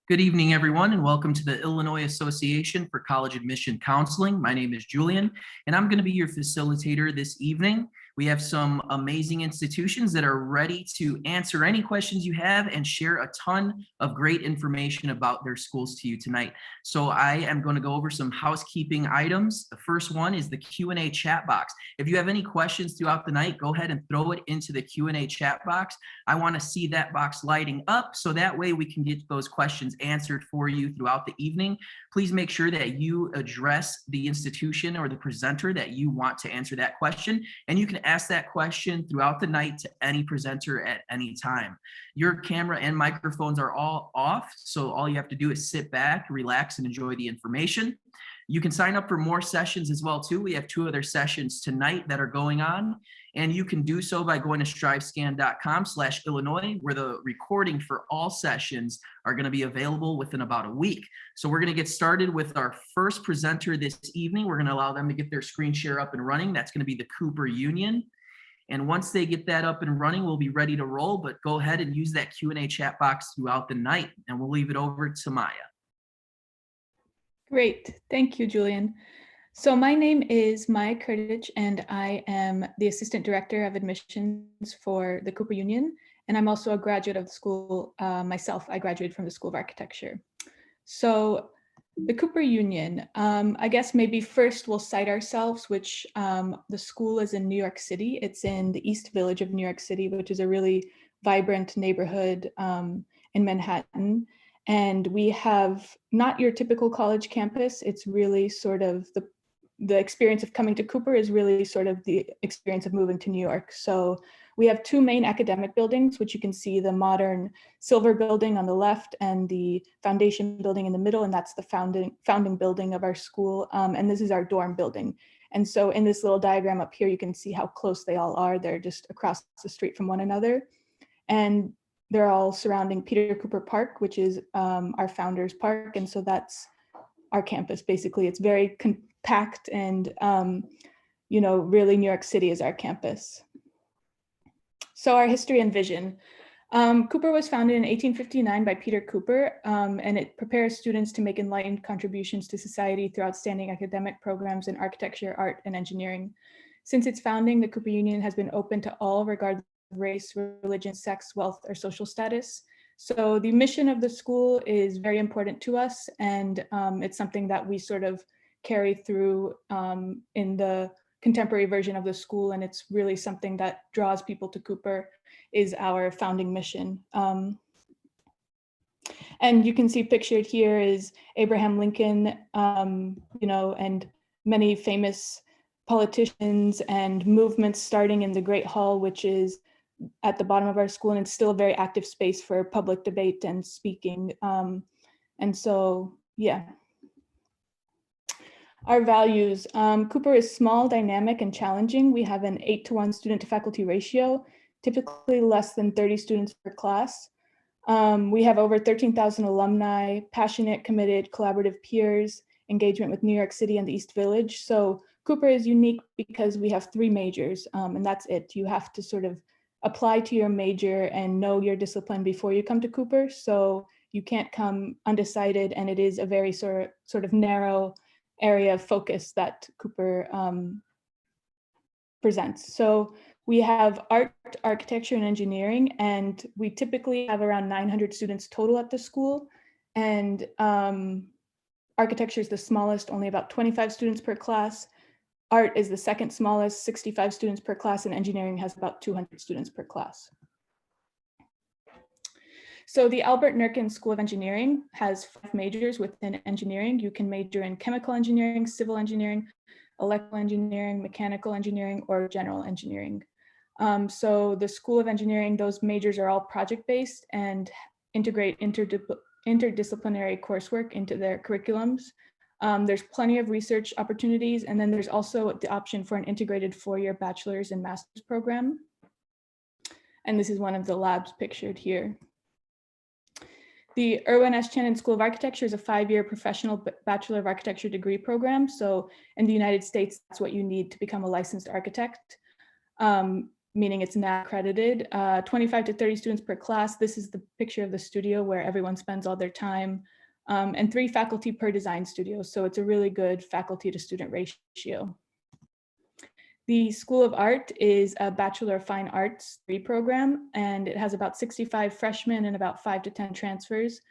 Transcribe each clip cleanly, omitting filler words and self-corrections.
Good evening, everyone, and welcome to the Illinois Association for College Admission Counseling. My name is Julian, and I'm going to be your facilitator this evening. We have some amazing institutions that are ready to answer any questions you have and share a ton of great information about their schools to you tonight. So I am going to go over some housekeeping items. The first one is the Q&A chat box. If you have any questions throughout the night, go ahead and throw it into the Q&A chat box. I want to see that box lighting up so that way we can get those questions answered for you throughout the evening. Please make sure that you address the institution or the presenter that you want to answer that question, and you can ask that question throughout the night to any presenter at any time. Your camera and microphones are all off, so all you have to do is sit back, relax, and enjoy the information. You can sign up for more sessions as well too. We have 2 other sessions tonight that are going on, and you can do so by going to strivescan.com/Illinois, where the recording for all sessions are going to be available within about a week. So we're going to get started with our first presenter this evening. We're going to allow them to get their screen share up and running. That's going to be the Cooper Union. And once they get that up and running, we'll be ready to roll, but go ahead and use that Q&A chat box throughout the night, and we'll leave it over to Maya. Great, thank you, Julian. So my name is Maya Kurtich, and I am the Assistant Director of Admissions for the Cooper Union, and I'm also a graduate of the school myself. I graduated from the School of Architecture. So the Cooper Union, I guess maybe first we'll cite ourselves, which the school is in New York City. It's in the East Village of New York City, which is a really vibrant neighborhood in Manhattan. And we have not your typical college campus. It's really sort of the experience of coming to Cooper is really sort of the experience of moving to New York. So we have 2 main academic buildings, which you can see the modern Silver building on the left and the Foundation building in the middle, and that's the founding building of our school. And this is our dorm building. And so in this little diagram up here, you can see how close they all are. They're just across the street from one another. And they're all surrounding Peter Cooper Park, which is our founder's park. And so that's our campus. Basically, it's very compact and, really New York City is our campus. So our history and vision. Cooper was founded in 1859 by Peter Cooper, and it prepares students to make enlightened contributions to society through outstanding academic programs in architecture, art, and engineering. Since its founding, the Cooper Union has been open to all, regardless of race, religion, sex, wealth, or social status. So the mission of the school is very important to us, and it's something that we sort of carry through in the contemporary version of the school, and it's really something that draws people to Cooper is our founding mission. And you can see pictured here is Abraham Lincoln, and many famous politicians and movements starting in the Great Hall, which is at the bottom of our school, and it's still a very active space for public debate and speaking. And so, yeah. Our values, Cooper is small, dynamic, and challenging. We have an 8-to-1 student to faculty ratio, typically less than 30 students per class. We have over 13,000 alumni, passionate, committed, collaborative peers, engagement with New York City and the East Village. So Cooper is unique because we have 3 majors, and that's it. You have to sort of apply to your major and know your discipline before you come to Cooper. So you can't come undecided, and it is a very sort of narrow area of focus that Cooper presents. So we have art, architecture, and engineering, and we typically have around 900 students total at the school. And architecture is the smallest, only about 25 students per class. Art is the second smallest, 65 students per class, and engineering has about 200 students per class. So the Albert Nurkin School of Engineering has 5 majors within engineering. You can major in chemical engineering, civil engineering, electrical engineering, mechanical engineering, or general engineering. So the School of Engineering, those majors are all project-based and integrate interdisciplinary coursework into their curriculums. There's plenty of research opportunities, and then there's also the option for an integrated 4-year bachelor's and master's program. And this is one of the labs pictured here. The Irwin S. Channon School of Architecture is a 5-year professional Bachelor of Architecture degree program. So in the United States, that's what you need to become a licensed architect. meaning it's now accredited. 25 to 30 students per class. This is the picture of the studio where everyone spends all their time, and 3 faculty per design studio. So it's a really good faculty to student ratio. The School of Art is a Bachelor of Fine Arts degree program, and it has about 65 freshmen and about 5 to 10 transfers.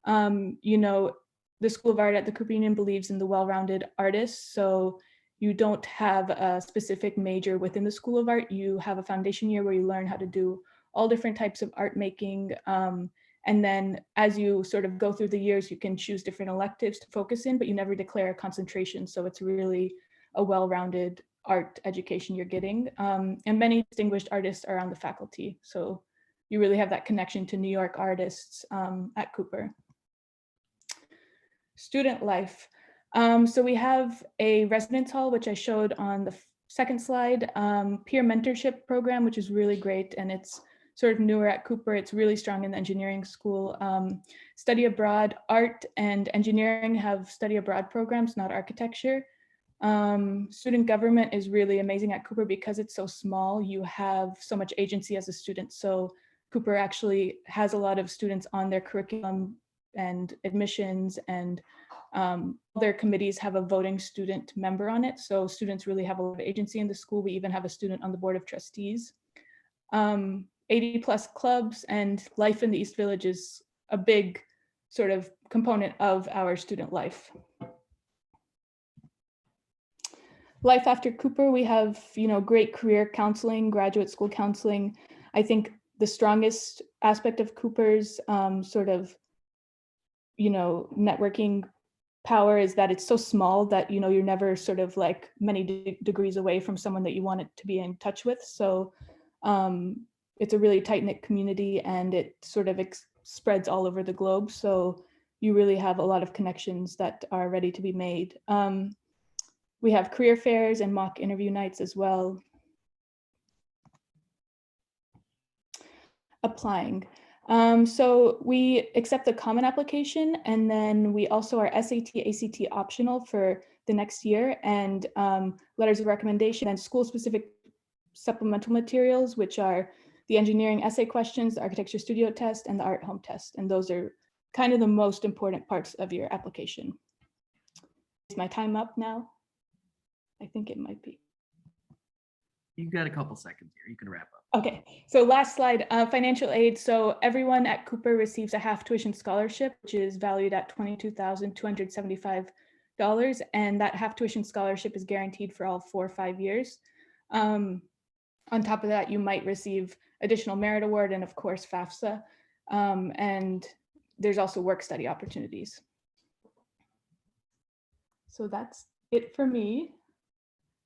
You know, the School of Art at the Cooper Union believes in the well-rounded artist. So you don't have a specific major within the School of Art. You have a foundation year where you learn how to do all different types of art making. And then as you sort of go through the years, you can choose different electives to focus in, but you never declare a concentration. So it's really a well-rounded art education you're getting. And many distinguished artists are on the faculty. So you really have that connection to New York artists at Cooper. Student life. So we have a residence hall, which I showed on the second slide, peer mentorship program, which is really great. And it's sort of newer at Cooper. It's really strong in the engineering school. Study abroad, art and engineering have study abroad programs, not architecture. Student government is really amazing at Cooper because it's so small. You have so much agency as a student. So Cooper actually has a lot of students on their curriculum and admissions, and their committees have a voting student member on it. So students really have a lot of agency in the school. We even have a student on the board of trustees. 80 plus clubs, and life in the East Village is a big sort of component of our student life. Life after Cooper, we have, you know, great career counseling, graduate school counseling. I think the strongest aspect of Cooper's sort of, you know, networking power is that it's so small that, you know, you're never sort of like many degrees away from someone that you want to be in touch with. So it's a really tight-knit community, and it sort of spreads all over the globe. So you really have a lot of connections that are ready to be made. We have career fairs and mock interview nights as well. Applying. So we accept the common application, and then we also are SAT, ACT optional for the next year, and letters of recommendation and school-specific supplemental materials, which are the engineering essay questions, the architecture studio test, and the art home test. And those are kind of the most important parts of your application. Is my time up now? I think it might be. You've got a couple seconds here. You can wrap up. Okay, so last slide, financial aid. So everyone at Cooper receives a half tuition scholarship, which is valued at $22,275. And that half tuition scholarship is guaranteed for all 4 or 5 years. On top of that, you might receive additional merit award and of course FAFSA. And there's also work study opportunities. So that's it for me.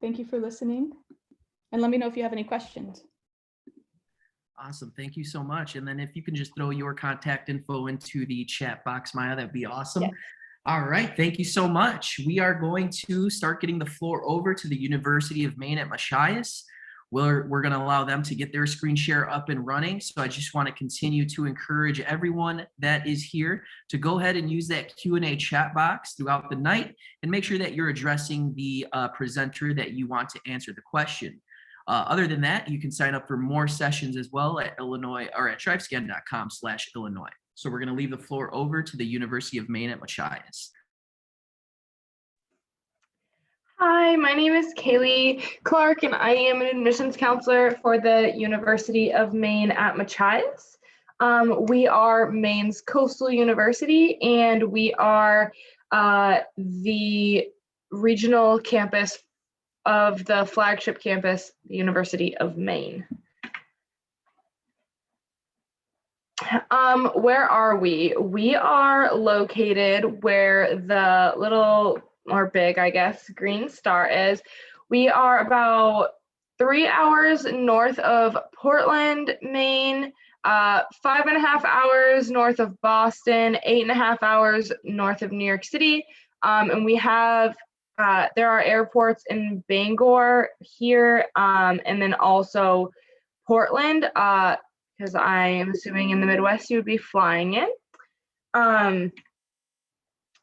Thank you for listening. And let me know if you have any questions. Awesome. Thank you so much. And then if you can just throw your contact info into the chat box, Maya, that'd be awesome. Yes. All right. Thank you so much. We are going to start getting the floor over to the University of Maine at Machias. We're going to allow them to get their screen share up and running. So I just want to continue to encourage everyone that is here to go ahead and use that Q&A chat box throughout the night, and make sure that you're addressing the presenter that you want to answer the question. Other than that, you can sign up for more sessions as well at Illinois or at strivescan.com/Illinois. So we're going to leave the floor over to the University of Maine at Machias. Hi, my name is Kaylee Clark, and I am an admissions counselor for the University of Maine at Machias. We are Maine's coastal university, and we are the regional campus of the flagship campus, the University of Maine. Where are we? We are located where the little, or big, I guess, green star is. We are about 3 hours north of Portland, Maine, 5.5 hours north of Boston, 8.5 hours north of New York City. And we have there are airports in Bangor here, and then also Portland, because I am assuming in the Midwest you would be flying in.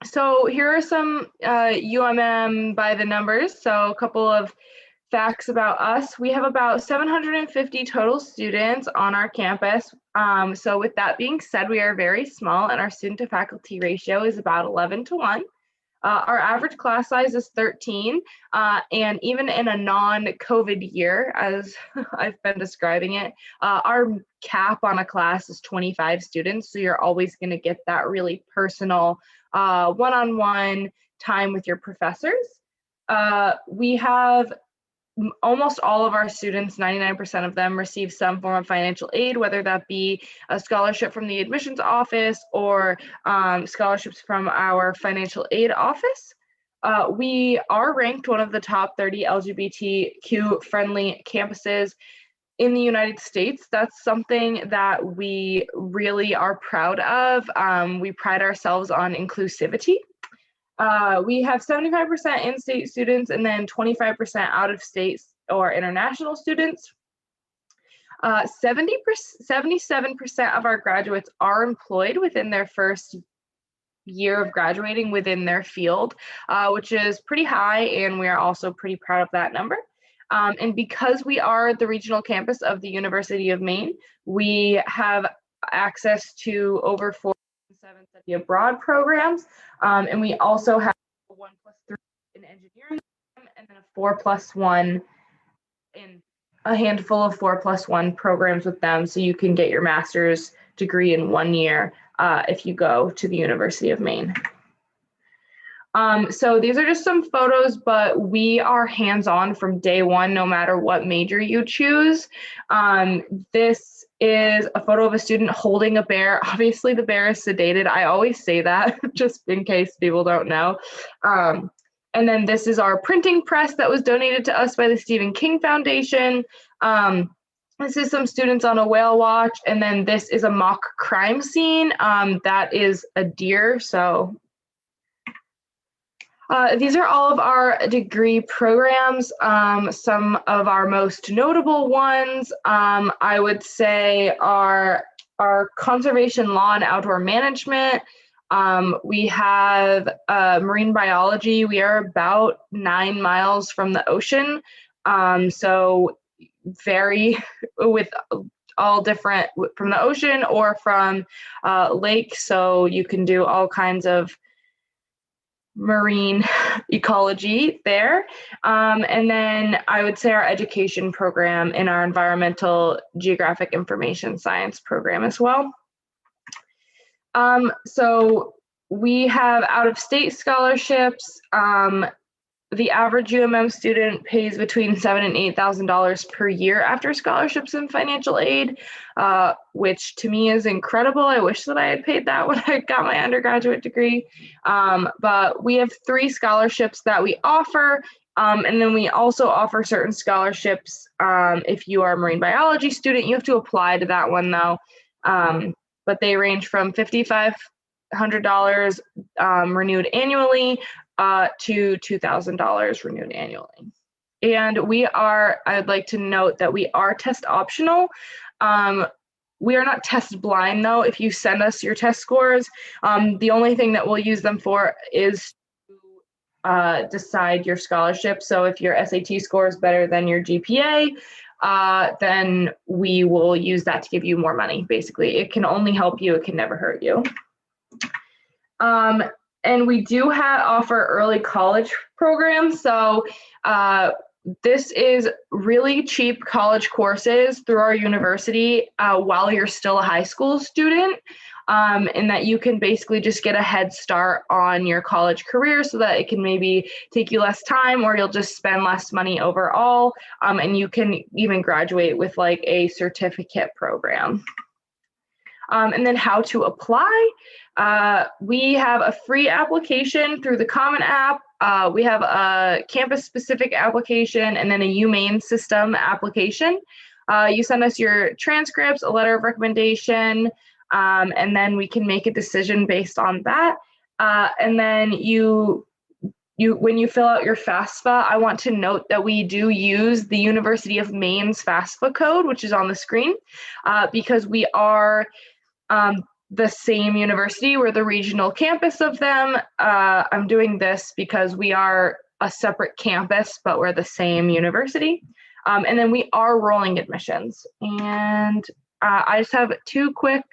So here are some UMM by the numbers. So a couple of facts about us. We have about 750 total students on our campus. So with that being said, we are very small and our student to faculty ratio is about 11-1. Our average class size is 13, and even in a non-COVID year, as I've been describing it, our cap on a class is 25 students, so you're always going to get that really personal one-on-one time with your professors. We have almost all of our students, 99% of them, receive some form of financial aid, whether that be a scholarship from the admissions office or scholarships from our financial aid office. We are ranked one of the top 30 LGBTQ friendly campuses in the United States. That's something that we really are proud of. We pride ourselves on inclusivity. We have 75% in-state students and then 25% out-of-state or international students. 77% of our graduates are employed within their first year of graduating within their field, which is pretty high, and we are also pretty proud of that number. And because we are the regional campus of the University of Maine, we have access to over 4 study abroad programs, and we also have a 1+3 in engineering and then a 4+1 in a handful of 4+1 programs with them, so you can get your master's degree in 1 year if you go to the University of Maine. So these are just some photos, but we are hands-on from day one, no matter what major you choose. This is a photo of a student holding a bear. Obviously the bear is sedated. I always say that just in case people don't know. And then this is our printing press that was donated to us by the Stephen King Foundation. This is some students on a whale watch. And then this is a mock crime scene. That is a deer, so these are all of our degree programs. Some of our most notable ones, I would say, are our conservation law and outdoor management. We have marine biology. We are about 9 miles from the ocean. So very with all different from the ocean or from lake. So you can do all kinds of marine ecology there. And then I would say our education program and our environmental geographic information science program as well. So we have out-of-state scholarships. The average UMM student pays between $7,000 and $8,000 per year after scholarships and financial aid, which to me is incredible. I wish that I had paid that when I got my undergraduate degree. But we have 3 scholarships that we offer. And then we also offer certain scholarships. If you are a marine biology student, you have to apply to that one though. But they range from $5,500 renewed annually to $2,000 renewed annually. And I'd like to note that we are test optional. We are not test blind though. If you send us your test scores, the only thing that we'll use them for is to decide your scholarship. So if your SAT score is better than your GPA, then we will use that to give you more money. Basically, it can only help you. It can never hurt you. And we do offer early college programs. So this is really cheap college courses through our university while you're still a high school student, and that you can basically just get a head start on your college career so that it can maybe take you less time or you'll just spend less money overall, and you can even graduate with like a certificate program. And then how to apply. We have a free application through the Common App. We have a campus-specific application and then a UMaine system application. You send us your transcripts, a letter of recommendation, and then we can make a decision based on that. And then when you fill out your FAFSA, I want to note that we do use the University of Maine's FAFSA code, which is on the screen, because we are the same university. We're the regional campus of them. I'm doing this because we are a separate campus, but we're the same university. And then we are rolling admissions. And I just have two quick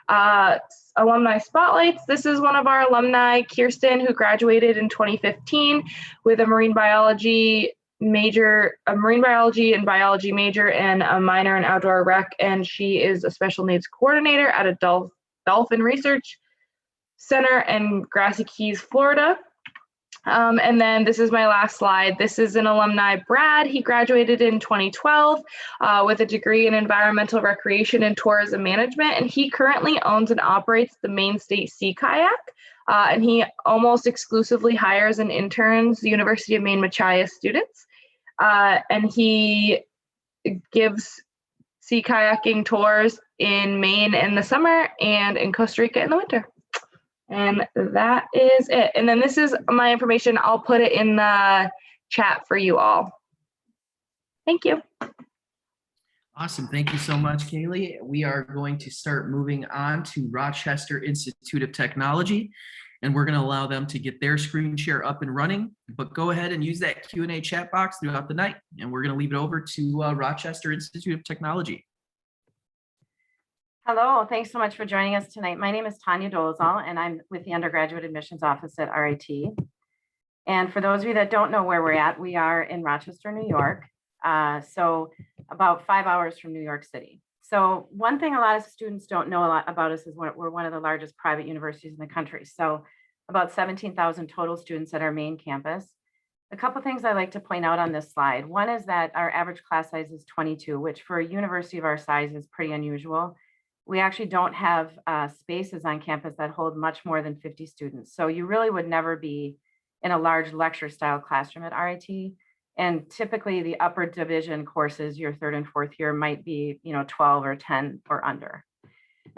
alumni spotlights. This is one of our alumni, Kirsten, who graduated in 2015 with a marine biology and biology major and a minor in outdoor rec. And she is a special needs coordinator at a dolphin research center in Grassy Keys, Florida. And then this is my last slide. This is an alumni, Brad. He graduated in 2012 with a degree in environmental recreation and tourism management. And he currently owns and operates the Maine State Sea Kayak. And he almost exclusively hires and interns the University of Maine Machias students. And he gives sea kayaking tours in Maine in the summer and in Costa Rica in the winter. And that is it. And then this is my information. I'll put it in the chat for you all. Thank you. Awesome. Thank you so much, Kaylee. We are going to start moving on to Rochester Institute of Technology, and we're going to allow them to get their screen share up and running. But go ahead and use that Q&A chat box throughout the night, and we're going to leave it over to Rochester Institute of Technology. Hello, thanks so much for joining us tonight. My name is Tanya Dolezal, and I'm with the Undergraduate Admissions Office at RIT. And for those of you that don't know where we're at, we are in Rochester, New York. So about 5 hours from New York City. So one thing a lot of students don't know a lot about us is we're one of the largest private universities in the country. So about 17,000 total students at our main campus. A couple things I like to point out on this slide. One is that our average class size is 22, which for a university of our size is pretty unusual. We actually don't have spaces on campus that hold much more than 50 students. So you really would never be in a large lecture style classroom at RIT. And typically the upper division courses, your third and fourth year might be 12 or 10 or under.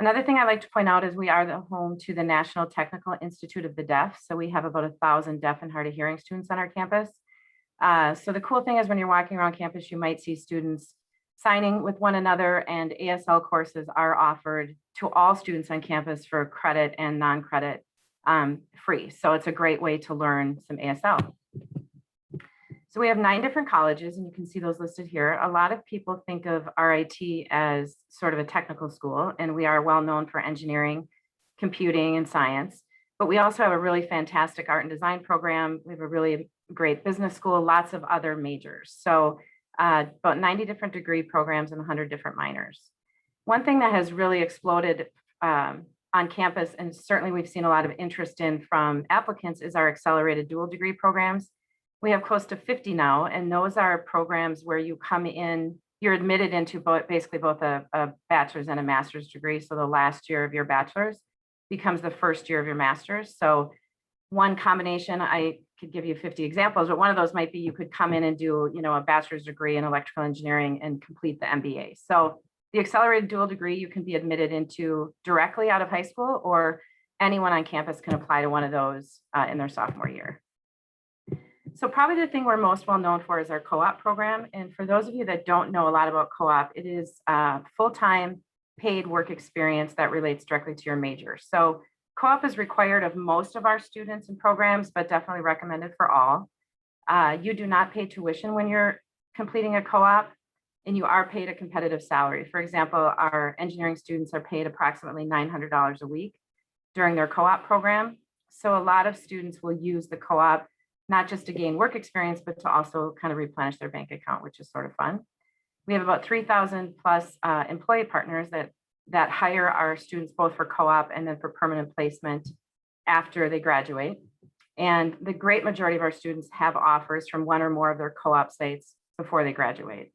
Another thing I like to point out is we are the home to the National Technical Institute of the Deaf. So we have about 1,000 deaf and hard of hearing students on our campus. So the cool thing is when you're walking around campus, you might see students signing with one another, and ASL courses are offered to all students on campus for credit and non-credit free. So it's a great way to learn some ASL. So we have 9 different colleges, and you can see those listed here. A lot of people think of RIT as sort of a technical school, and we are well known for engineering, computing, and science. But we also have a really fantastic art and design program. We have a really great business school, lots of other majors. So about 90 different degree programs and 100 different minors. One thing that has really exploded on campus, and certainly we've seen a lot of interest in from applicants, is our accelerated dual degree programs. We have close to 50 now, and those are programs where you come in, you're admitted into basically both a bachelor's and a master's degree. So the last year of your bachelor's becomes the first year of your master's. So one combination, I could give you 50 examples, but one of those might be you could come in and do, a bachelor's degree in electrical engineering and complete the MBA. So the accelerated dual degree you can be admitted into directly out of high school, or anyone on campus can apply to one of those in their sophomore year. So probably the thing we're most well known for is our co-op program. And for those of you that don't know a lot about co-op, it is full-time paid work experience that relates directly to your major. So co-op is required of most of our students and programs, but definitely recommended for all. You do not pay tuition when you're completing a co-op, and you are paid a competitive salary. For example, our engineering students are paid approximately $900 a week during their co-op program. So a lot of students will use the co-op not just to gain work experience, but to also kind of replenish their bank account, which is sort of fun. We have about 3,000 plus employee partners that hire our students both for co-op and then for permanent placement after they graduate. And the great majority of our students have offers from one or more of their co-op sites before they graduate.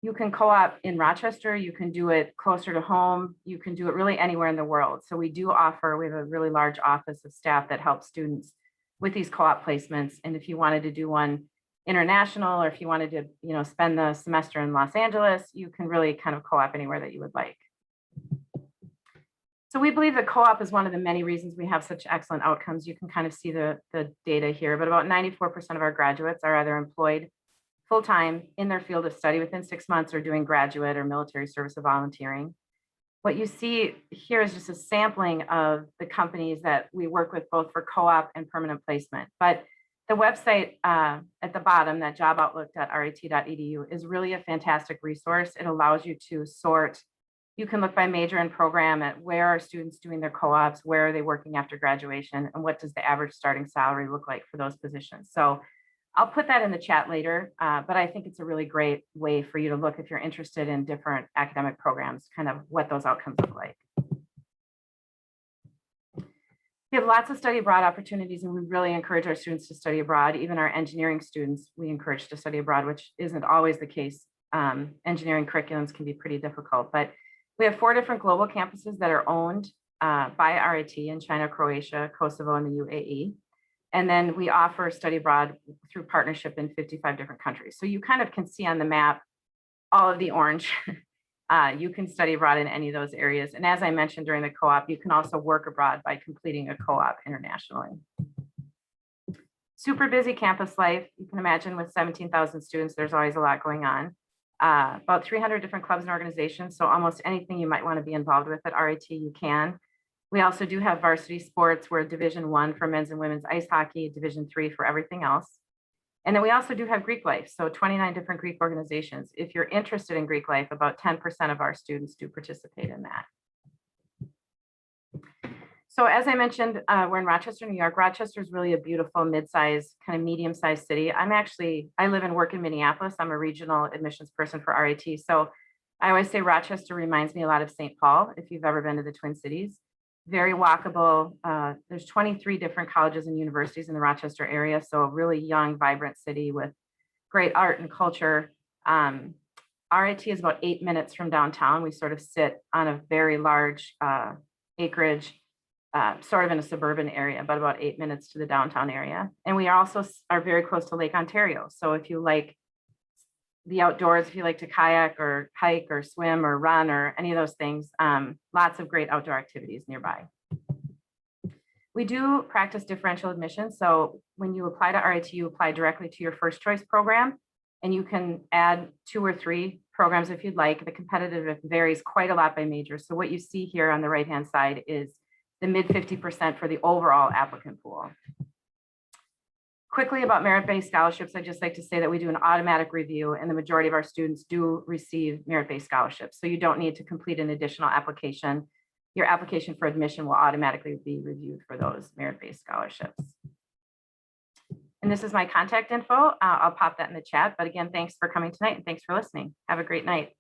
You can co-op in Rochester, you can do it closer to home, you can do it really anywhere in the world. So we have a really large office of staff that helps students with these co-op placements. And if you wanted to do one international, or if you wanted to, spend the semester in Los Angeles, you can really kind of co-op anywhere that you would like. So we believe that co-op is one of the many reasons we have such excellent outcomes. You can kind of see the data here, but about 94% of our graduates are either employed full-time in their field of study within 6 months, or doing graduate or military service or volunteering. What you see here is just a sampling of the companies that we work with both for co-op and permanent placement. But The website at the bottom, that joboutlook.ret.edu, is really a fantastic resource. It allows you to sort. You can look by major and program at where are students doing their co-ops, where are they working after graduation, and what does the average starting salary look like for those positions. So I'll put that in the chat later, but I think it's a really great way for you to look if you're interested in different academic programs, kind of what those outcomes look like. We have lots of study abroad opportunities, and we really encourage our students to study abroad. Even our engineering students, we encourage to study abroad, which isn't always the case. Engineering curriculums can be pretty difficult, but we have 4 different global campuses that are owned by RIT in China, Croatia, Kosovo, and the UAE. And then we offer study abroad through partnership in 55 different countries. So you kind of can see on the map all of the orange. You can study abroad in any of those areas. And as I mentioned during the co-op, you can also work abroad by completing a co-op internationally. Super busy campus life. You can imagine with 17,000 students, there's always a lot going on. About 300 different clubs and organizations. So almost anything you might want to be involved with at RIT, you can. We also do have varsity sports. We're Division I for men's and women's ice hockey, Division III for everything else. And then we also do have Greek life. So 29 different Greek organizations. If you're interested in Greek life, about 10% of our students do participate in that. So as I mentioned, we're in Rochester, New York. Rochester is really a beautiful mid-sized, kind of medium-sized city. I live and work in Minneapolis. I'm a regional admissions person for RIT. So I always say Rochester reminds me a lot of St. Paul, if you've ever been to the Twin Cities. Very walkable. There's 23 different colleges and universities in the Rochester area. So a really young, vibrant city with great art and culture. RIT is about 8 minutes from downtown. We sort of sit on a very large acreage, sort of in a suburban area, but about 8 minutes to the downtown area. And we also are very close to Lake Ontario. So if you like the outdoors, if you like to kayak or hike or swim or run or any of those things, lots of great outdoor activities nearby. We do practice differential admission. So when you apply to RIT, you apply directly to your first choice program, and you can add 2 or 3 programs if you'd like. The competitive varies quite a lot by major. So what you see here on the right-hand side is the mid 50% for the overall applicant pool. Quickly about merit-based scholarships, I'd just like to say that we do an automatic review, and the majority of our students do receive merit-based scholarships. So you don't need to complete an additional application. Your application for admission will automatically be reviewed for those merit-based scholarships. And this is my contact info. I'll pop that in the chat. But again, thanks for coming tonight and thanks for listening. Have a great night.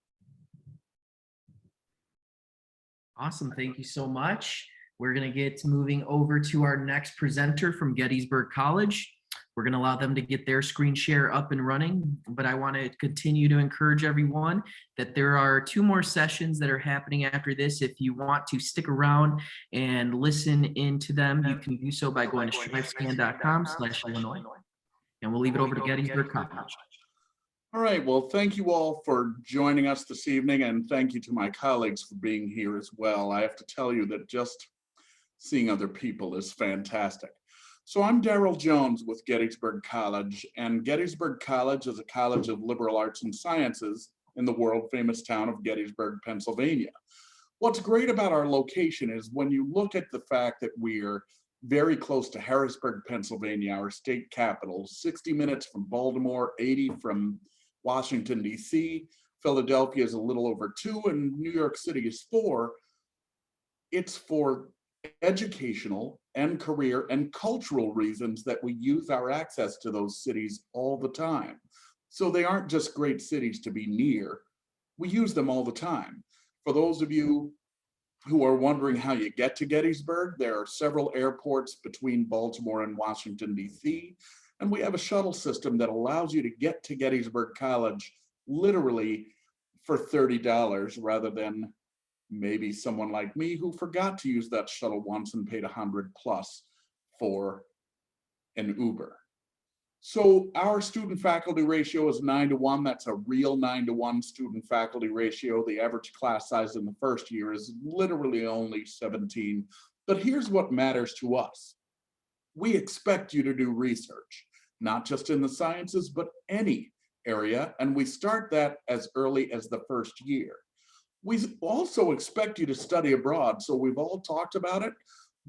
Awesome. Thank you so much. We're going to get moving over to our next presenter from Gettysburg College. We're going to allow them to get their screen share up and running, but I want to continue to encourage everyone that there are 2 more sessions that are happening after this. If you want to stick around and listen into them, you can do so by going to strivescan.com/Illinois. And we'll leave it over to Gettysburg College. All right, well, thank you all for joining us this evening, and thank you to my colleagues for being here as well. I have to tell you that just seeing other people is fantastic. So I'm Darrell Jones with Gettysburg College, and Gettysburg College is a college of liberal arts and sciences in the world-famous town of Gettysburg, Pennsylvania. What's great about our location is when you look at the fact that we're very close to Harrisburg, Pennsylvania, our state capital, 60 minutes from Baltimore, 80 from Washington, D.C., Philadelphia is a little over 2, and New York City is 4. It's for educational and career and cultural reasons that we use our access to those cities all the time. So they aren't just great cities to be near. We use them all the time. For those of you who are wondering how you get to Gettysburg, there are several airports between Baltimore and Washington, D.C., and we have a shuttle system that allows you to get to Gettysburg College literally for $30 rather than maybe someone like me who forgot to use that shuttle once and paid $100+ for an Uber. So our student faculty ratio is 9-to-1. That's a real 9-to-1 student faculty ratio. The average class size in the first year is literally only 17. But here's what matters to us. We expect you to do research, not just in the sciences, but any area. And we start that as early as the first year. We also expect you to study abroad. So we've all talked about it.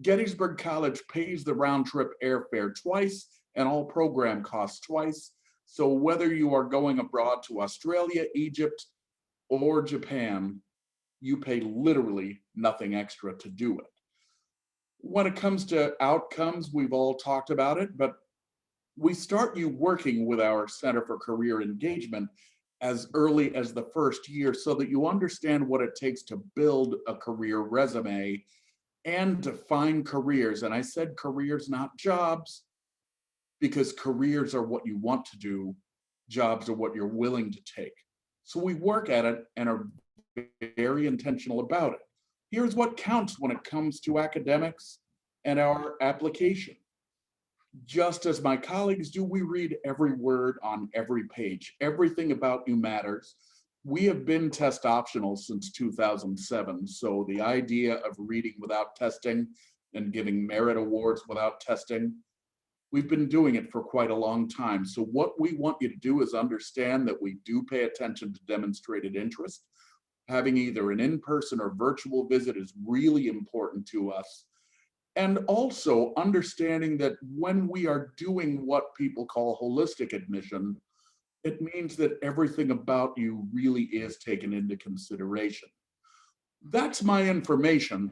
Gettysburg College pays the round trip airfare twice and all program costs twice. So whether you are going abroad to Australia, Egypt, or Japan, you pay literally nothing extra to do it. When it comes to outcomes, we've all talked about it, but we start you working with our Center for Career Engagement as early as the first year so that you understand what it takes to build a career resume and to find careers. And I said careers, not jobs, because careers are what you want to do, jobs are what you're willing to take. So we work at it and are very intentional about it. Here's what counts when it comes to academics and our application. Just as my colleagues do, we read every word on every page. Everything about you matters. We have been test optional since 2007. So the idea of reading without testing and giving merit awards without testing, we've been doing it for quite a long time. So what we want you to do is understand that we do pay attention to demonstrated interest. Having either an in-person or virtual visit is really important to us. And also understanding that when we are doing what people call holistic admission, it means that everything about you really is taken into consideration. That's my information.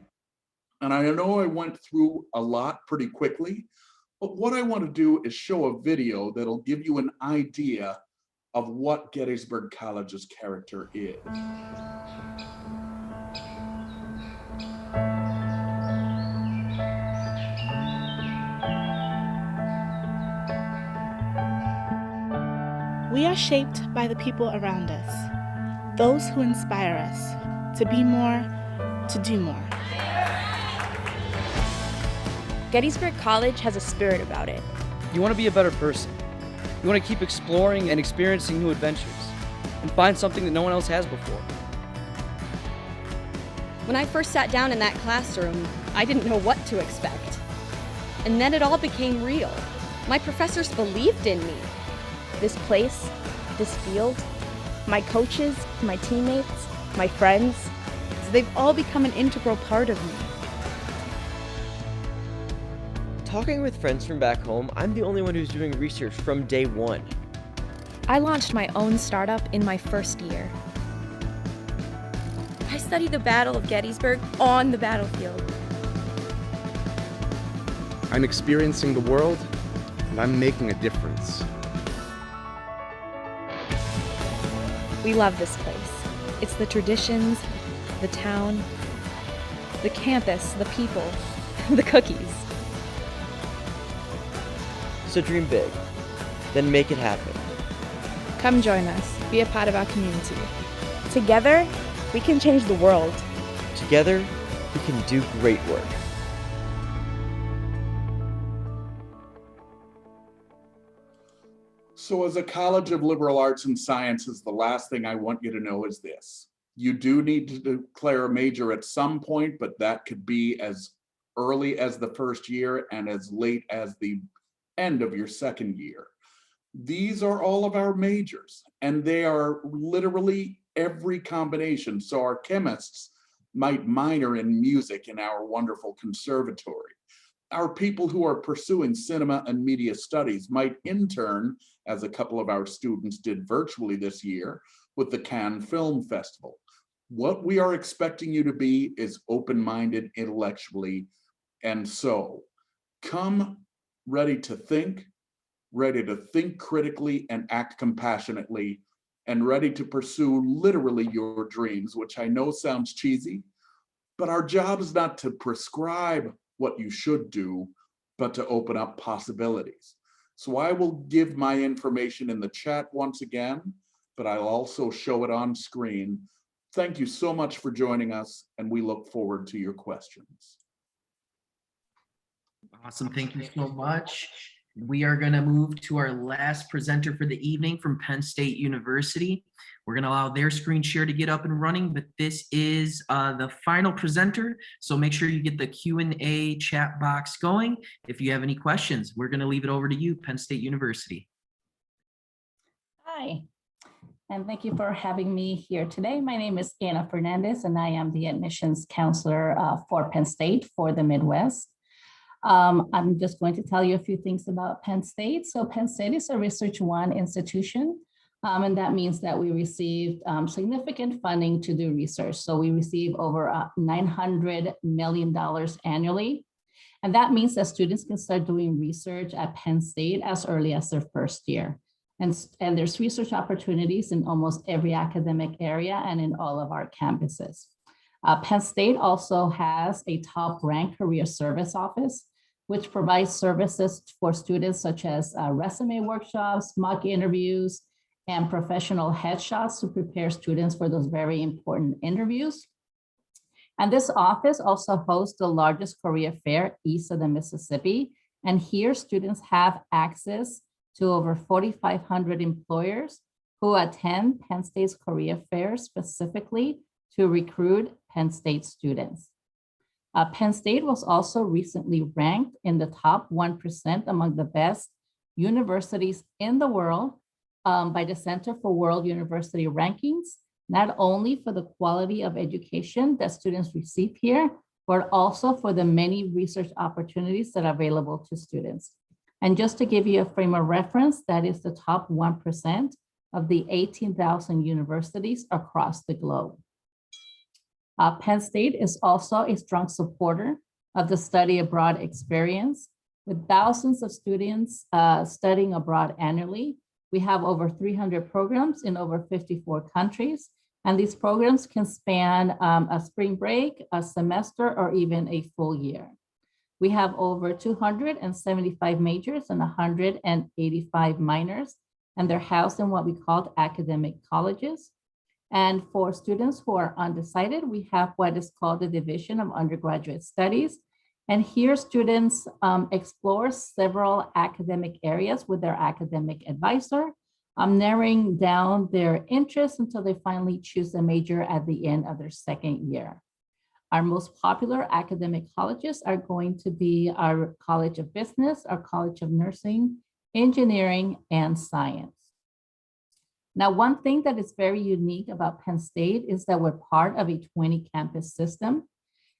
And I know I went through a lot pretty quickly, but what I want to do is show a video that'll give you an idea of what Gettysburg College's character is. We are shaped by the people around us, those who inspire us to be more, to do more. Gettysburg College has a spirit about it. You want to be a better person. You want to keep exploring and experiencing new adventures and find something that no one else has before. When I first sat down in that classroom, I didn't know what to expect. And then it all became real. My professors believed in me. This place, this field, my coaches, my teammates, my friends, they've all become an integral part of me. Talking with friends from back home, I'm the only one who's doing research from day one. I launched my own startup in my first year. I studied the Battle of Gettysburg on the battlefield. I'm experiencing the world, and I'm making a difference. We love this place. It's the traditions, the town, the campus, the people, the cookies. So dream big, then make it happen. Come join us. Be a part of our community. Together, we can change the world. Together, we can do great work. So as a College of Liberal Arts and Sciences, the last thing I want you to know is this. You do need to declare a major at some point, but that could be as early as the first year and as late as the end of your second year. These are all of our majors, and they are literally every combination. So our chemists might minor in music in our wonderful conservatory. Our people who are pursuing cinema and media studies might intern, as a couple of our students did virtually this year, with the Cannes Film Festival. What we are expecting you to be is open-minded intellectually, and so come ready to think critically and act compassionately, and ready to pursue literally your dreams, which I know sounds cheesy, but our job is not to prescribe what you should do, but to open up possibilities. So I will give my information in the chat once again, but I'll also show it on screen. Thank you so much for joining us, and we look forward to your questions. Awesome, thank you so much. We are going to move to our last presenter for the evening from Penn State University. We're going to allow their screen share to get up and running, but this is the final presenter. So make sure you get the Q&A chat box going. If you have any questions, we're going to leave it over to you, Penn State University. Hi, and thank you for having me here today. My name is Anna Fernandez, and I am the admissions counselor for Penn State for the Midwest. I'm just going to tell you a few things about Penn State. So Penn State is a Research One institution, and that means that we received significant funding to do research. So we receive over $900 million annually. And that means that students can start doing research at Penn State as early as their first year. And there's research opportunities in almost every academic area and in all of our campuses. Penn State also has a top-ranked career service office, which provides services for students such as resume workshops, mock interviews, and professional headshots to prepare students for those very important interviews. And this office also hosts the largest career fair east of the Mississippi. And here students have access to over 4,500 employers who attend Penn State's career fair specifically to recruit Penn State students. Penn State was also recently ranked in the top 1% among the best universities in the world by the Center for World University Rankings, not only for the quality of education that students receive here, but also for the many research opportunities that are available to students. And just to give you a frame of reference, that is the top 1% of the 18,000 universities across the globe. Penn State is also a strong supporter of the study abroad experience. With thousands of students studying abroad annually, we have over 300 programs in over 54 countries. And these programs can span a spring break, a semester, or even a full year. We have over 275 majors and 185 minors, and they're housed in what we call academic colleges. And for students who are undecided, we have what is called the Division of Undergraduate Studies. And here students explore several academic areas with their academic advisor, narrowing down their interests until they finally choose a major at the end of their second year. Our most popular academic colleges are going to be our College of Business, our College of Nursing, Engineering, and Science. Now, one thing that is very unique about Penn State is that we're part of a 20 campus system.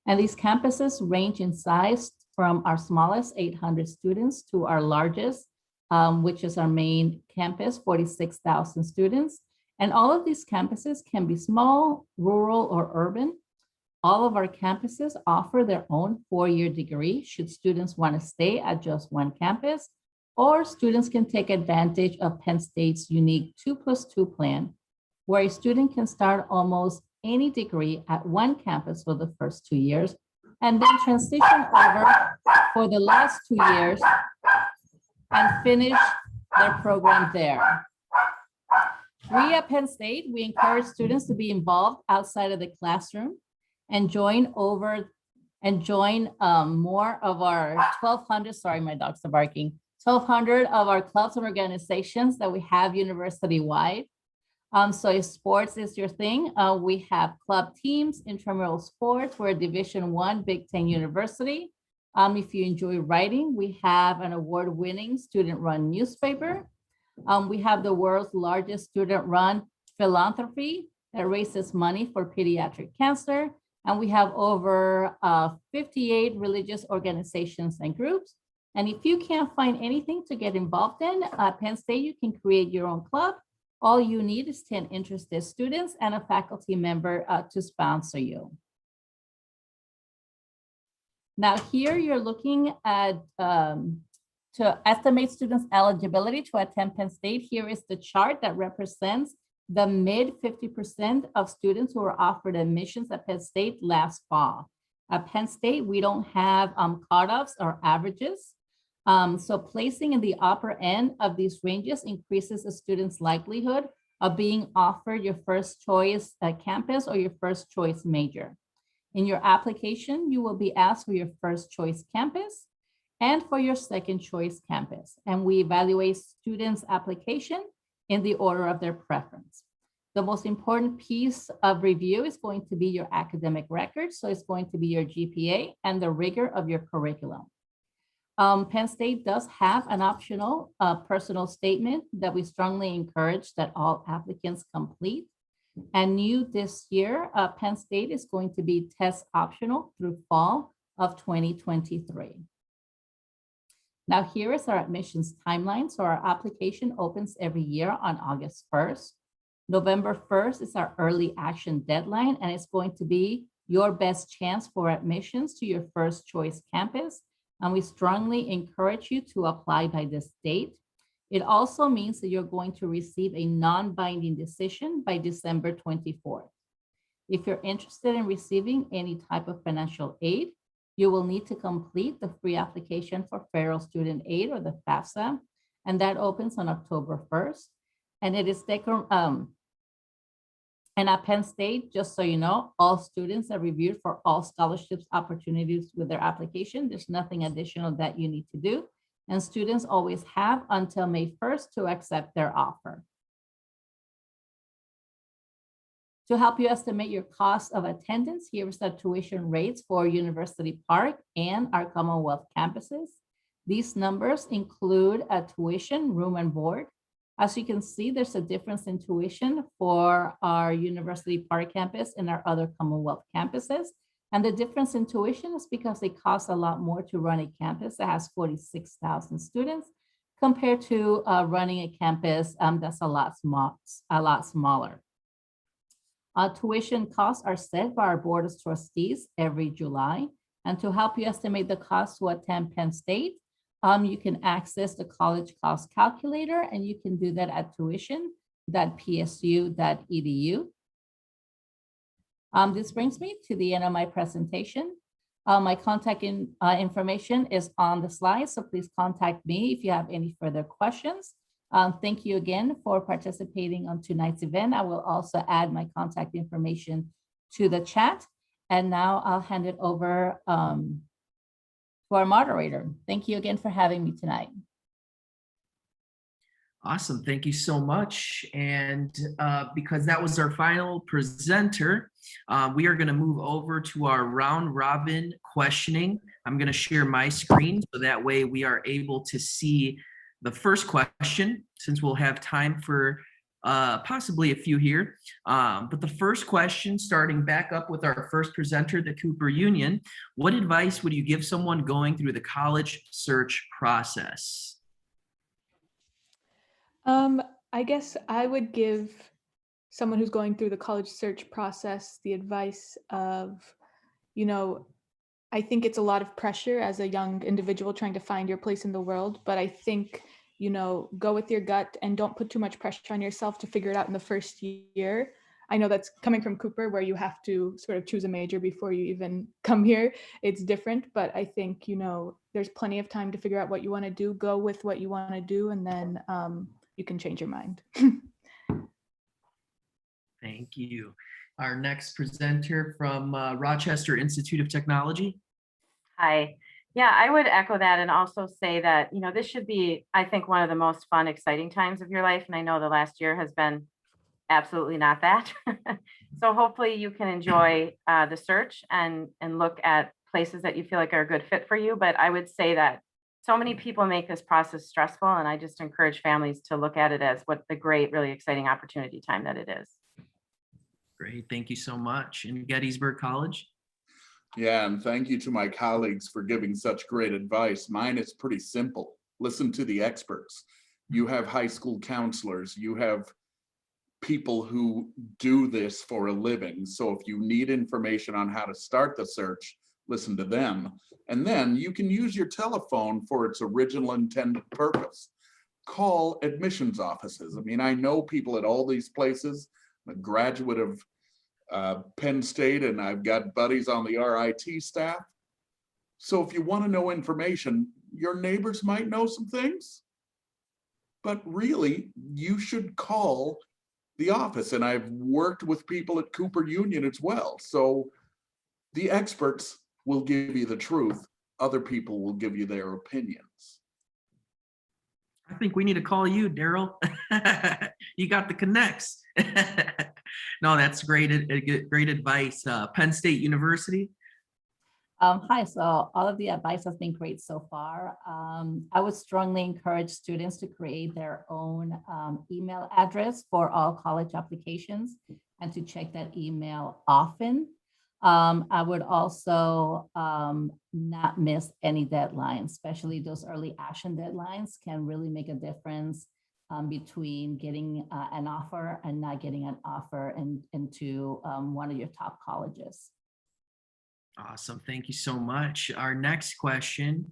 And these campuses range in size from our smallest 800 students to our largest, which is our main campus, 46,000 students. And all of these campuses can be small, rural, or urban. All of our campuses offer their own four-year degree should students want to stay at just one campus, or students can take advantage of Penn State's unique 2+2 plan, where a student can start almost any degree at one campus for the first 2 years, and then transition over for the last 2 years and finish their program there. We at Penn State, we encourage students to be involved outside of the classroom and join more of our 1,200, sorry, my dogs are barking, 1,200 of our clubs and organizations that we have university-wide. So if sports is your thing, we have club teams, intramural sports. We're a Division I Big Ten university. If you enjoy writing, we have an award-winning student-run newspaper. We have the world's largest student-run philanthropy that raises money for pediatric cancer. And we have over 58 religious organizations and groups. And if you can't find anything to get involved in, at Penn State, you can create your own club. All you need is 10 interested students and a faculty member to sponsor you. Now here you're looking at to estimate students' eligibility to attend Penn State. Here is the chart that represents the mid 50% of students who were offered admissions at Penn State last fall. At Penn State, we don't have cutoffs or averages. So placing in the upper end of these ranges increases a student's likelihood of being offered your first choice campus or your first choice major. In your application, you will be asked for your first choice campus and for your second choice campus. And we evaluate students' application in the order of their preference. The most important piece of review is going to be your academic record. So it's going to be your GPA and the rigor of your curriculum. Penn State does have an optional personal statement that we strongly encourage that all applicants complete. And new this year, Penn State is going to be test optional through fall of 2023. Now, here is our admissions timeline. So our application opens every year on August 1st. November 1st is our early action deadline, and it's going to be your best chance for admissions to your first choice campus. And we strongly encourage you to apply by this date. It also means that you're going to receive a non-binding decision by December 24th. If you're interested in receiving any type of financial aid, you will need to complete the free application for Federal Student Aid, or the FAFSA, and that opens on October 1st. And it is and at Penn State, just so you know, all students are reviewed for all scholarships opportunities with their application. There's nothing additional that you need to do. And students always have until May 1st to accept their offer. To help you estimate your cost of attendance, here's the tuition rates for University Park and our Commonwealth campuses. These numbers include a tuition, room and board. As you can see, there's a difference in tuition for our University Park campus and our other Commonwealth campuses. And the difference in tuition is because it costs a lot more to run a campus that has 46,000 students compared to running a campus that's a lot smaller. Tuition costs are set by our Board of Trustees every July. And to help you estimate the cost to attend Penn State, you can access the college cost calculator, and you can do that at tuition.psu.edu. This brings me to the end of my presentation. My contact information is on the slide, so please contact me if you have any further questions. Thank you again for participating on tonight's event. I will also add my contact information to the chat. And now I'll hand it over to our moderator. Thank you again for having me tonight. Awesome. Thank you so much. And because that was our final presenter, we are going to move over to our round robin questioning. I'm going to share my screen so that way we are able to see the first question, since we'll have time for possibly a few here. But the first question, starting back up with our first presenter, the Cooper Union, what advice would you give someone going through the college search process? I guess I would give someone who's going through the college search process the advice of, I think it's a lot of pressure as a young individual trying to find your place in the world, but I think, go with your gut and don't put too much pressure on yourself to figure it out in the first year. I know that's coming from Cooper, where you have to sort of choose a major before you even come here. It's different, but I think, there's plenty of time to figure out what you want to do, go with what you want to do, and then you can change your mind. Thank you. Our next presenter from Rochester Institute of Technology. Hi. Yeah, I would echo that and also say that, this should be, I think, one of the most fun, exciting times of your life. And I know the last year has been absolutely not that. So hopefully you can enjoy the search and look at places that you feel like are a good fit for you. But I would say that so many people make this process stressful, and I just encourage families to look at it as what the great, really exciting opportunity time that it is. Great, thank you so much. And Gettysburg College? Yeah, and thank you to my colleagues for giving such great advice. Mine is pretty simple. Listen to the experts. You have high school counselors, you have people who do this for a living. So if you need information on how to start the search, listen to them. And then you can use your telephone for its original intended purpose. Call admissions offices. I mean, I know people at all these places. I'm a graduate of Penn State, and I've got buddies on the RIT staff. So if you want to know information, your neighbors might know some things, but really you should call the office. And I've worked with people at Cooper Union as well. So the experts will give you the truth. Other people will give you their opinions. I think we need to call you, Daryl. You got the connects. No, that's great advice. Penn State University. Hi, so all of the advice has been great so far. I would strongly encourage students to create their own email address for all college applications and to check that email often. I would also not miss any deadlines, especially those early action deadlines can really make a difference between getting an offer and not getting an offer into one of your top colleges. Awesome. Thank you so much. Our next question,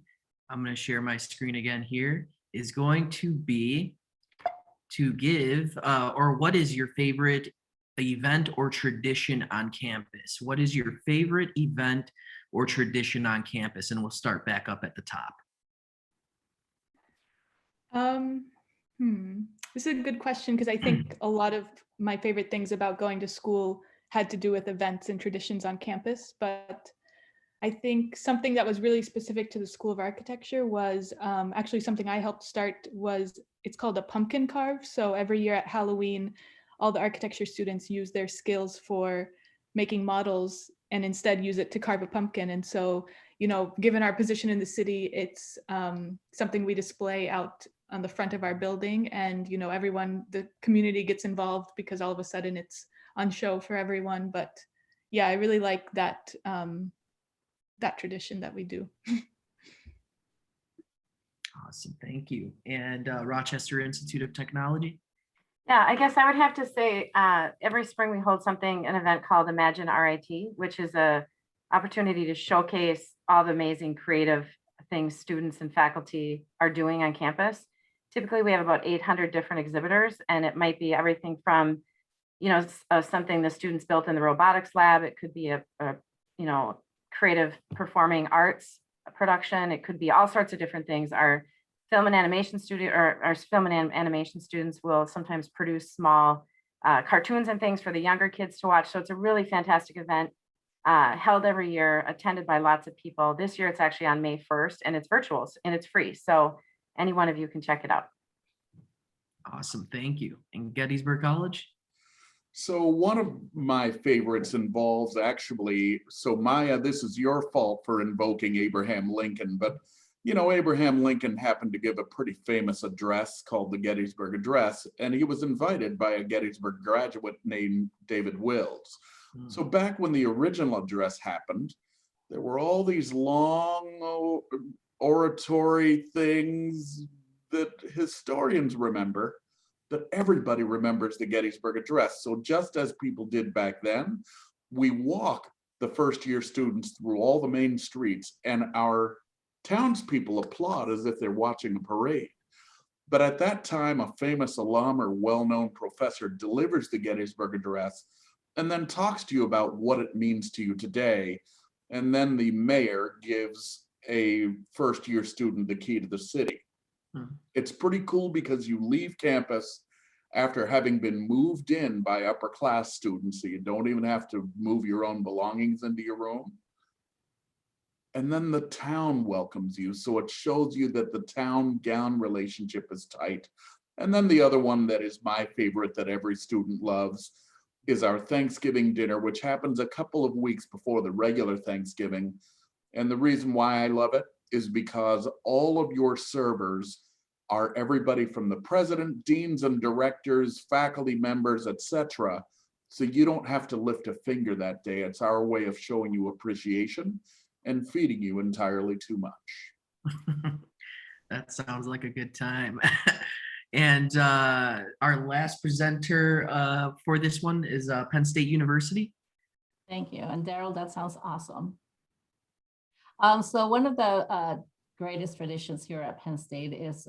I'm going to share my screen again here, is going to be to give, or what is your favorite event or tradition on campus? What is your favorite event or tradition on campus? And we'll start back up at the top. This is a good question because I think a lot of my favorite things about going to school had to do with events and traditions on campus, but I think something that was really specific to the School of Architecture was actually something I helped start. It's called a pumpkin carve. So every year at Halloween, all the architecture students use their skills for making models and instead use it to carve a pumpkin. And so, you know, given our position in the city, it's something we display out on the front of our building, and, you know, everyone, the community gets involved because all of a sudden it's on show for everyone. But yeah, I really like that, that tradition that we do. Awesome. Thank you. And Rochester Institute of Technology. Yeah, I guess I would have to say every spring we hold an event called Imagine RIT, which is a opportunity to showcase all the amazing creative things students and faculty are doing on campus. Typically, we have about 800 different exhibitors, and it might be everything from, you know, something the students built in the robotics lab. It could be a you know, creative performing arts production. It could be all sorts of different things. Our film and animation students will sometimes produce small cartoons and things for the younger kids to watch. So it's a really fantastic event held every year, attended by lots of people. This year it's actually on May 1st, and it's virtual and it's free. So any one of you can check it out. Awesome. Thank you. And Gettysburg College? So one of my favorites involves actually, so Maya, this is your fault for invoking Abraham Lincoln, but you know, Abraham Lincoln happened to give a pretty famous address called the Gettysburg Address, and he was invited by a Gettysburg graduate named David Wills. So back when the original address happened, there were all these long oratory things that historians remember, that everybody remembers the Gettysburg Address. So just as people did back then, we walk the first year students through all the main streets, and our townspeople applaud as if they're watching a parade. But at that time, a famous alum or well-known professor delivers the Gettysburg Address and then talks to you about what it means to you today. And then the mayor gives a first-year student the key to the city. It's pretty cool because you leave campus after having been moved in by upper class students, so you don't even have to move your own belongings into your room. And then the town welcomes you, so it shows you that the town-gown relationship is tight. And then the other one that is my favorite that every student loves is our Thanksgiving dinner, which happens a couple of weeks before the regular Thanksgiving. And the reason why I love it is because all of your servers are everybody from the president, deans and directors, faculty members, etc. So you don't have to lift a finger that day. It's our way of showing you appreciation and feeding you entirely too much. That sounds like a good time. And our last presenter for this one is Penn State University. Thank you. And Daryl, that sounds awesome. So one of the greatest traditions here at Penn State is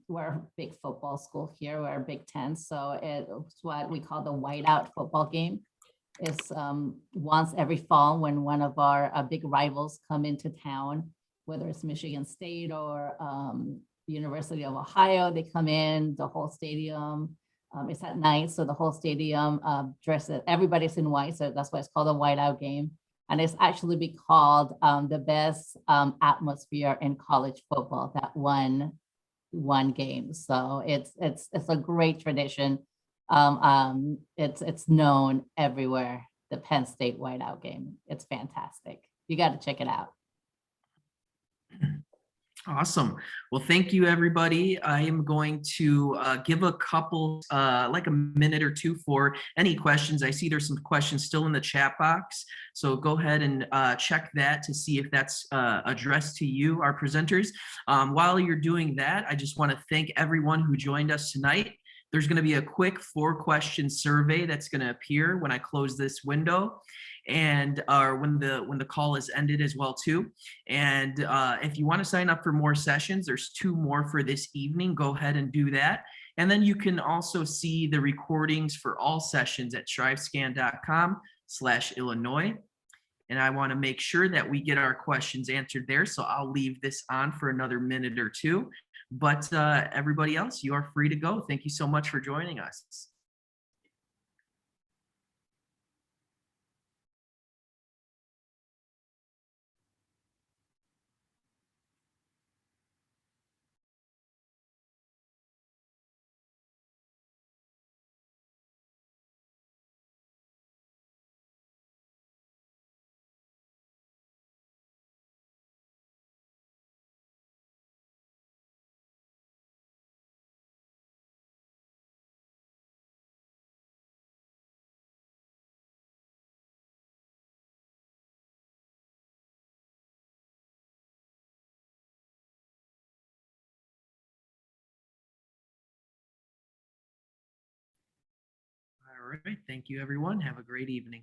we're a big football school here. We're a Big Ten. So it's what we call the whiteout football game. It's once every fall when one of our big rivals come into town, whether it's Michigan State or University of Ohio, they come in, the whole stadium. It's at night, so the whole stadium dresses, everybody's in white, so that's why it's called a whiteout game. And it's actually be called the best atmosphere in college football, that one game. So it's a great tradition. It's known everywhere, the Penn State whiteout game. It's fantastic. You got to check it out. Awesome. Well, thank you, everybody. I am going to give a couple, like a minute or two for any questions. I see there's some questions still in the chat box. So go ahead and check that to see if that's addressed to you, our presenters. While you're doing that, I just want to thank everyone who joined us tonight. There's going to be a quick 4-question survey that's going to appear when I close this window, and when the call is ended as well too. And if you want to sign up for more sessions, there's 2 more for this evening. Go ahead and do that. And then you can also see the recordings for all sessions at shrivescan.com/Illinois. And I want to make sure that we get our questions answered there. So I'll leave this on for another minute or two. But everybody else, you are free to go. Thank you so much for joining us. All right. Thank you, everyone. Have a great evening.